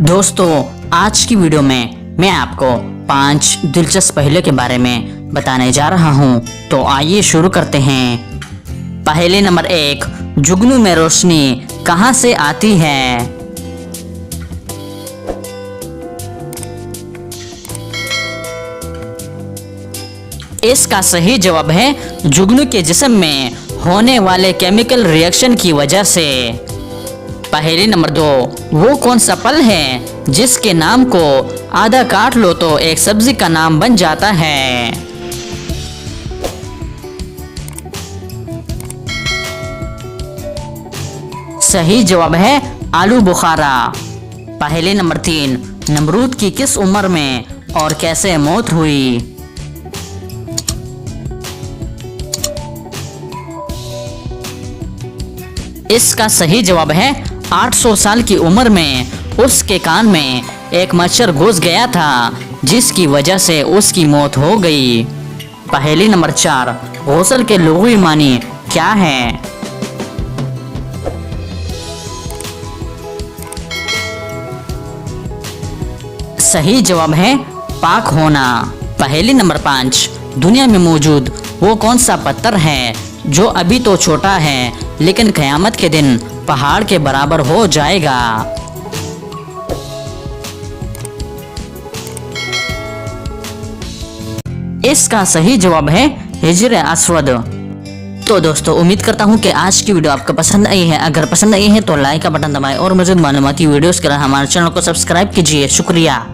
दोस्तों, आज की वीडियो में मैं आपको 5 दिलचस्प पहेलियों के बारे में बताने जा रहा हूं। तो आइए शुरू करते हैं। पहेली नंबर 1, जुगनू में रोशनी कहां से आती है? इसका सही जवाब है जुगनू के जिस्म में होने वाले केमिकल रिएक्शन की वजह से। पहेली नंबर 2, वो कौन सा फल है जिसके नाम को आधा काट लो तो एक सब्जी का नाम बन जाता है? सही जवाब है आलू बुखारा। पहेली नंबर 3, नमरूद की किस उम्र में और कैसे मौत हुई? इसका सही जवाब है 800 साल की उम्र में उसके कान में एक मच्छर घुस गया था, जिसकी वजह से उसकी मौत हो गई। पहेली नंबर 4, गौसल के लुग़वी मानी क्या है? सही जवाब है पाक होना। पहेली नंबर 5, दुनिया में मौजूद वो कौन सा पत्थर है जो अभी तो छोटा है लेकिन क़यामत के दिन पहाड़ के बराबर हो जाएगा? इसका सही जवाब है हिजर अस्वद। तो दोस्तों, उम्मीद करता हूँ कि आज की वीडियो आपको पसंद आई है। अगर पसंद आई है तो लाइक का बटन दबाएं और मज़ीद मालूमाती वीडियोस के लिए हमारे चैनल को सब्सक्राइब कीजिए। शुक्रिया।